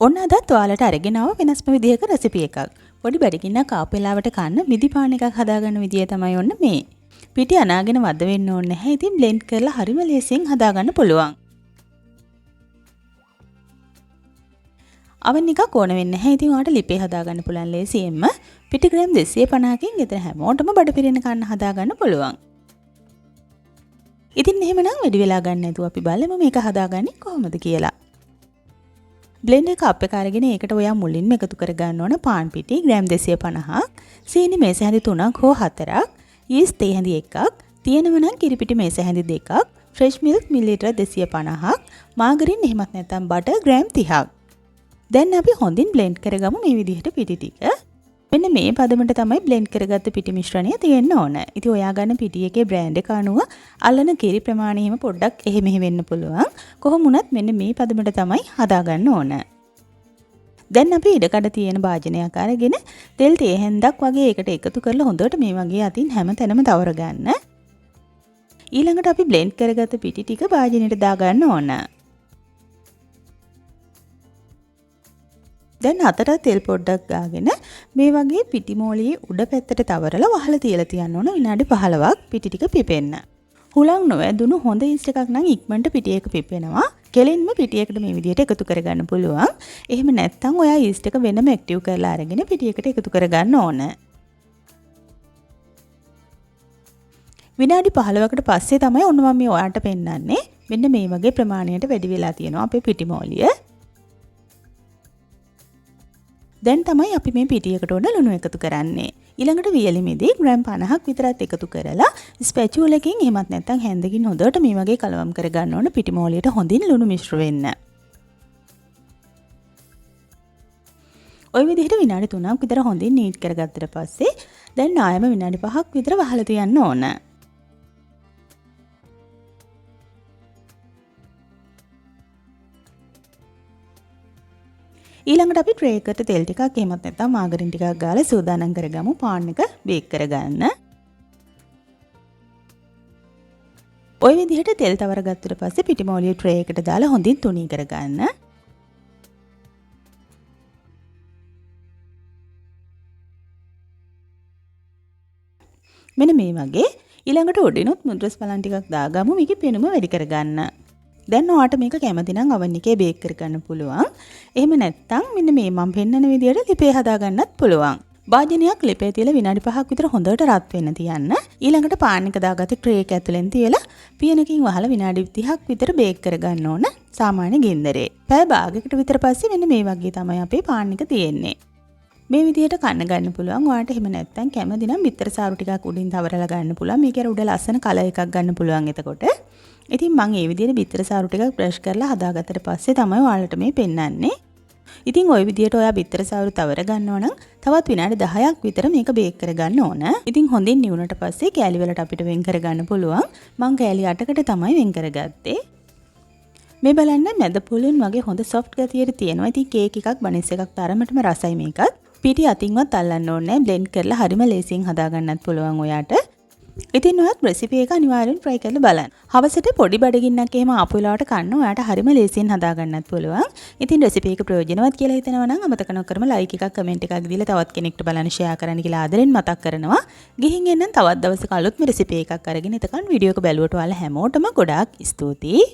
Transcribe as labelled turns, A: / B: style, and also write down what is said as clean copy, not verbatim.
A: ඔන්න අදත් ඔයාලට අරගෙන ආව වෙනස්ම විදිහක රෙසිපි එකක්. පොඩි බඩගින්නක් ආපු වෙලාවට කන්න මිදි පාන් එකක් හදාගන්න විදිය තමයි ඔන්න මේ. පිටි අනාගෙන වද වෙන්න ඕනේ නැහැ. ඉතින් බ්ලෙන්ඩ් කරලා හරිම ලේසියෙන් හදාගන්න පුළුවන්. අවන් එකක් ඕන වෙන්නේ නැහැ. ඉතින් ඔයාලට ලිපේ හදාගන්න පුළුවන් ලේසියෙන්ම. පිටි ග්‍රෑම් 250කින් ගෙදර හැමෝටම බඩ පිරෙන කන්න හදාගන්න පුළුවන්. ඉතින් එහෙමනම් වැඩි වෙලා ගන්න නැතුව අපි බලමු මේක හදාගන්නේ කොහොමද කියලා. බ්ලෙන්ඩර් කප් එක අරගෙන ඒකට ඔයා මුලින්ම එකතු කරගන්න ඕන පාන් පිටි ග්‍රෑම් 250ක්, සීනි මේස හැඳි 3ක් හෝ 4ක්, යීස්ට් තේ හැඳි 1ක්, තියෙනවා නම් කිරිපිටි මේස හැඳි 2ක්, ෆ්‍රෙෂ් මිල්ක් මිලිලීටර 250ක්, මාගරින් එහෙමත් නැත්නම් බටර් ග්‍රෑම් 30ක්. දැන් අපි හොඳින් බ්ලෙන්ඩ් කරගමු මේ විදිහට පිටි ටික. මෙන්න මේ පදමට තමයි බ්ලෙන්ඩ් කරගත්ත පිටි මිශ්‍රණය තියෙන්න ඕන. ඉතින් ඔයා ගන්න පිටි එකේ බ්‍රෑන්ඩ් එක අනුව අල්ලන කිරි ප්‍රමාණය එහෙම පොඩ්ඩක් එහෙ මෙහෙ වෙන්න පුළුවන්. කොහොම වුණත් මෙන්න මේ පදමට තමයි හදාගන්න ඕන. දැන් අපි ඉඩකඩ තියෙන භාජනයක් අරගෙන තෙල් තේ හැන්දක් වගේ ඒකට එකතු කරලා හොඳට මේ වගේ අතින් හැම තැනම තවර ගන්න. ඊළඟට අපි බ්ලෙන්ඩ් කරගත්ත පිටි ටික භාජනයට දාගන්න ඕන. දැන් අතට තෙල් පොඩ්ඩක් ගාගෙන මේ වගේ පිටි මෝලියේ උඩ පැත්තට තවරලා වහලා තියලා තියන්න ඕන විනාඩි 15ක් පිටි ටික පිපෙන්න. හුලං නොවැදුණු හොඳ ඊස්ට් එකක් නම් ඉක්මනට පිටි එක පිපෙනවා. කෙලින්ම පිටි එකට මේ විදිහට එකතු කරගන්න පුළුවන්. එහෙම නැත්නම් ඔයා ඊස්ට් එක වෙනම ඇක්ටිව් කරලා අරගෙන පිටි එකට එකතු කරගන්න ඕන. විනාඩි 15කට පස්සේ තමයි ඔන්න මම මේ ඔයාලට පෙන්නන්නේ. මෙන්න මේ වගේ ප්‍රමාණයට වැඩි වෙලා තියෙනවා අපේ පිටි මෝලිය. දැන් තමයි අපි මේ පිටි එකට උඩ ලුණු එකතු කරන්නේ. ඊළඟට වියලි මිදි ග්‍රෑම් 50ක් විතරත් එකතු කරලා ස්පැචුල එකකින් එහෙමත් නැත්නම් හැන්දකින් හොඳට මේ වගේ කලවම් කරගන්න ඕන පිටි මෝලියට හොඳින් ලුණු මිශ්‍ර වෙන්න. ওই විදිහට විනාඩි 3ක් විතර හොඳින් නීට් කරගත්තට පස්සේ දැන් ආයෙම විනාඩි 5ක් විතර වහලා තියන්න ඕන. ඊළඟට අපි ට්‍රේ එකට තෙල් ටිකක් එහෙමත් නැත්නම් මාගරින් ටිකක් ගාලා සූදානම් කරගමු පාන් එක බේක් කරගන්න. ওই විදිහට තෙල් තවර ගත්තට පස්සේ පිටි මෝලිය ට්‍රේ එකට දාලා හොඳින් තුනී කරගන්න. මෙන්න මේ වගේ ඊළඟට උඩිනුත් මුද්‍රස් බලන් ටිකක් දාගමු මේකේ පෙනුම වැඩි කරගන්න. දැන් ඔයාට මේක කැමති නම් oven එකේ බේක් කරගන්න පුළුවන්. එහෙම නැත්නම් මෙන්න මේ මම පෙන්නන විදිහට ලිපේ හදාගන්නත් පුළුවන්. භාජනයක් ලිපේ තියලා විනාඩි 5ක් විතර හොඳට රත් වෙන්න තියන්න. ඊළඟට පාන් එක දාගත්ත ට්‍රේ එක ඇතුලෙන් තියලා පියනකින් වහලා විනාඩි 30ක් විතර බේක් කරගන්න ඕන සාමාන්‍ය ගින්දරේ. පැය භාගයකට විතර පස්සේ මෙන්න මේ වගේ තමයි අපේ පාන් එක තියෙන්නේ. මේ විදිහට කන්න ගන්න පුළුවන්. ඔයාලට එහෙම නැත්නම් කැමති නම් බිත්තර සාරු ටිකක් උඩින් තවරලා ගන්න පුළුවන්. මේක උඩ ලස්සන කලර් එකක් ගන්න පුළුවන් එතකොට. ඉතින් මම මේ විදිහට බිත්තර සාරු ටිකක් බ්‍රෂ් කරලා හදාගත්තට පස්සේ තමයි ඔයාලට මේ පෙන්වන්නේ. ඉතින් ওই විදිහට ඔයා බිත්තර සාරු තවර ගන්නවා නම් තවත් විනාඩි 10ක් විතර මේක බේක් කරගන්න ඕන. ඉතින් හොඳින් නිවුනට පස්සේ කෑලි වලට අපිට වෙන් කරගන්න පුළුවන්. මම කෑලි 8කට තමයි වෙන් කරගත්තේ. මේ බලන්න මැද පුළුන් වගේ හොඳ සොෆ්ට් ගතියට තියෙනවා. ඉතින් කේක් එකක් බනිස් එකක් තරමටම රසයි මේකත්. පිටි අතින්වත් අල්ලන්න ඕනේ නැහැ. බ්ලෙන්ඩ් කරලා හරිම ලේසියෙන් හදාගන්නත් පුළුවන් ඔයාට. ඉතින් ඔයත් රෙසිපි එක අනිවාර්යෙන් try කරලා බලන්න. හවසට පොඩි බඩගින්නක් එහෙම ආපු වෙලාවට කන්න ඔයාට හරිම ලේසියෙන් හදාගන්නත් පුළුවන්. ඉතින් රෙසිපි එක ප්‍රයෝජනවත් කියලා හිතනවා නම් අමතක නොකරම like එකක් කමෙන්ට් එකක් දීලා තවත් කෙනෙක්ට බලන්න share කරන්න කියලා ආදරෙන් මතක් කරනවා. ගිහින් එන්නම් තවත් දවසක අලුත්ම රෙසිපි එකක් අරගෙන එතකන් වීඩියෝ එක බැලුවට ඔයාලා හැමෝටම ගොඩාක් ස්තුතියි.